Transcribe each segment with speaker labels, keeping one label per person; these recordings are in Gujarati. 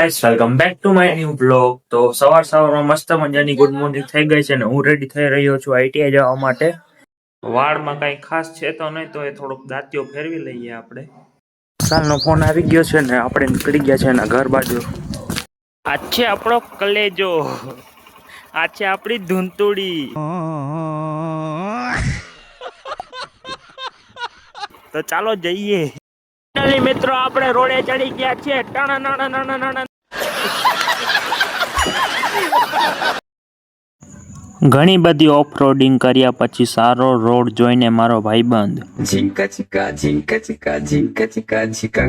Speaker 1: Guys welcome back to my new blog. તો સવારમાં મસ્ત મજાની ગુડ મોર્નિંગ થઈ ગઈ છે ને હું રેડી થઈ રહ્યો છું આઈટીઆઈ જવા માટે। વાળમાં કઈ ખાસ છે તો નહીં, તો એ થોડોક દાંતીઓ ફેરવી લઈએ આપણે। સાલનો ફોન આવી ગયો છે ને આપણે નીકળી ગયા છે એના ઘર બાજુ। આ છે આપણો કલેજો, આ છે આપણી ધૂંતુડી। તો ચાલો જઈએ। મિત્રો આપણે રોડે ચડી ગયા છે। ઘણી બધી ઓફ રોડિંગ કર્યા પછી સારો રોડ જોઈને મારો ભાઈબંધ
Speaker 2: ઝીંકા ચીકા ઝીંકા ચીકા ઝીંકા ચીકા ઝીંકા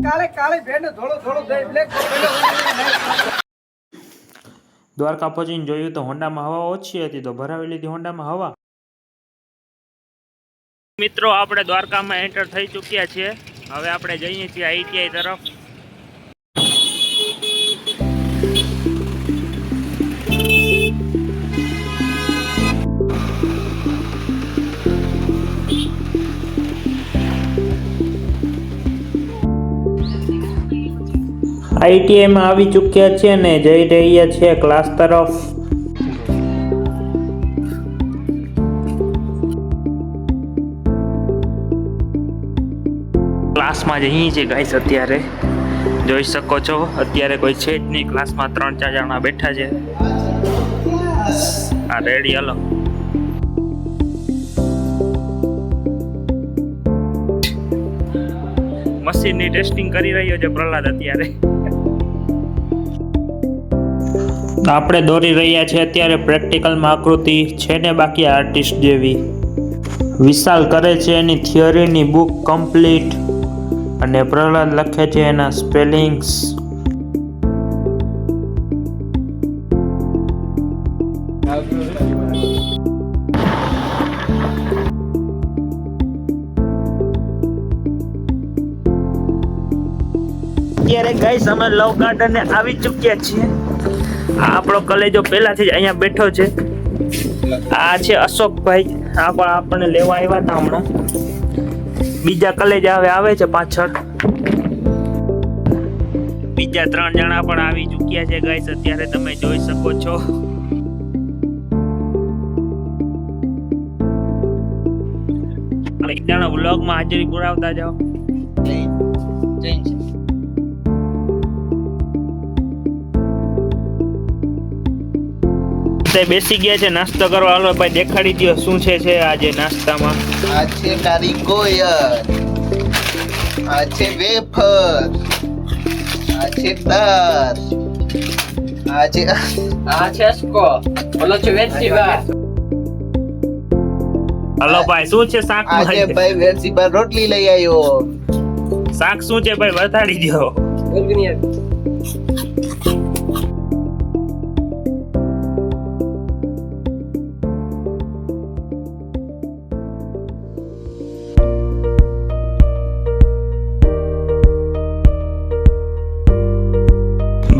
Speaker 3: કાલે કાલે ભેંડ થોડો થોડો દે બ્લેક
Speaker 1: દ્વારકા પહોંચીને જોયું તો હોન્ડામાં હવા ઓછી હતી તો ભરાવી લીધી હોન્ડામાં હવા। મિત્રો આપણે દ્વારકામાં એન્ટર થઈ ચૂક્યા છીએ। હવે આપણે જઈએ છીએ આઈટીઆઈ તરફ। આઈટીઆઈમાં આવી ચૂક્યા છે ને જઈ રહ્યા છે ક્લાસ તરફ। ક્લાસમાં જઈએ છીએ ગાઈસ। અત્યારે જોઈ શકો છો અત્યારે કોઈ છે જ નહીં ક્લાસમાં, 3-4 જણા બેઠા છે। આ રેડી હાલો। મશીનની ટેસ્ટિંગ કરી રહ્યો છે પ્રહલાદ અત્યારે। આપણે દોરી રહ્યા છે અત્યારે પ્રેક્ટિકલમાં આકૃતિ છે ને બાકી આર્ટિસ્ટ જેવી। વિશાલ કરે છે એની થિયરીની બુક કમ્પ્લીટ અને પ્રહલાદ લખે છે એના સ્પેલિંગ્સ। અત્યારે ગાઈસ અમે લવ ગાર્ડન આવી ચૂક્યા છીએ। આ આપણો કલેજો પહેલાથી જ અહીંયા બેઠો છે। આ છે અશોકભાઈ, આ પણ આપણને લેવા આવ્યા હતા હમણાં। બીજા કલેજા હવે આવે છે પાછળ। બીજા 3 જણા પણ આવી ચૂક્યા છે ગાઈસ, અત્યારે તમે જોઈ શકો છો। એક જણા વ્લોગમાં હાજરી પુરાવતા જાઓ। બેસી ગયા છે નાસ્તો કરવા। હાલો ભાઈ દેખાડી દો શું છે આજે નાસ્તામાં।
Speaker 4: આ છે કારી ગોયર, આ છે વેફર, આ છે દાળ, આ છે
Speaker 3: સ્કો ઓલો છે વેચીબા।
Speaker 1: હાલો ભાઈ શું છે શાક?
Speaker 4: આજે ભાઈ વેચીબા રોટલી લઈ આવ્યો।
Speaker 1: શાક શું છે ભાઈ બતાડી દો।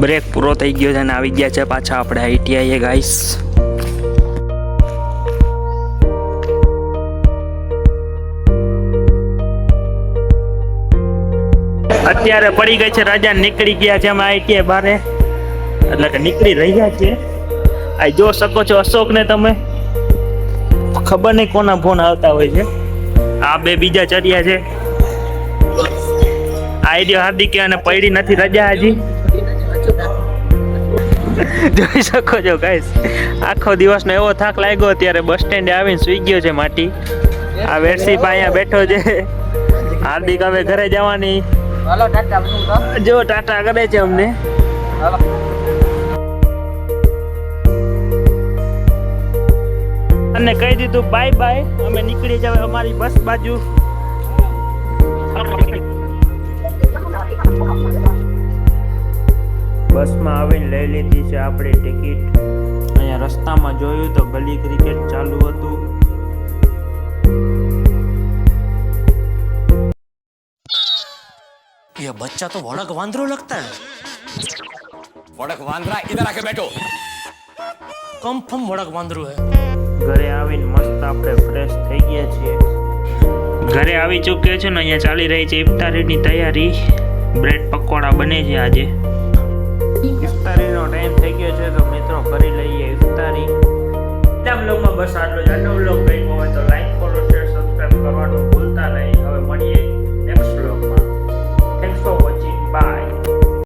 Speaker 1: બ્રેક પૂરો થઈ ગયો છે અને આવી ગયા છે પાછા આપણે આઈટીઆઈ ગાઈસ। અત્યારે પડી ગઈ છે રાજા, નીકળી ગયા છે અમે આઈટીઆઈ બારે, એટલે કે નીકળી રહ્યા છે। આ જો શકો છો અશોક ને તમે, ખબર નહીં કોના ફોન આવતા હોય છે। આ બે બીજા ચડ્યા છે। આઈડિયો હાર્દિક અને પડી નથી રજા હજી। જોઈ શકો છો ગાઈસ, આખો દિવસનો એવો થાક લાગ્યો અત્યારે બસ સ્ટેન્ડે આવીને સુઈ ગયો છે માટી। આ વેરસી અહીંયા બેઠો છે। હાર્દિક હવે ઘરે જવાની જો ટાટા કરે છે અમને। અને કહી દીધું બાય બાય, અમે નીકળી જાવ અમારી બસ બાજુ। બસમાં આવીને લઈ લીધી છે આપણે ટિકિટ। અહીંયા રસ્તામાં જોયું તો ગલી ક્રિકેટ ચાલુ હતું।
Speaker 5: ये बच्चा तो वड़क वांद्रो लगता है। वड़क वांद्रा इधर आके बैठो। कंफर्म वड़क वांद्रो है।
Speaker 1: ઘરે આવીને મસ્ત આપણે ફ્રેશ થઈ ગયા છીએ। ઘરે આવી ચૂક્યો છે ને અહીંયા ચાલી રહી છે ઇફતારીની તૈયારી. બ્રેડ પકોડા બને છે આજે. ઇફતારીનો ટાઈમ થઈ ગયો છે તો મિત્રો કરી લઈએ ઇફતારી. આજના વ્લોગમાં બસ આટલો જ. આજનો વ્લોગ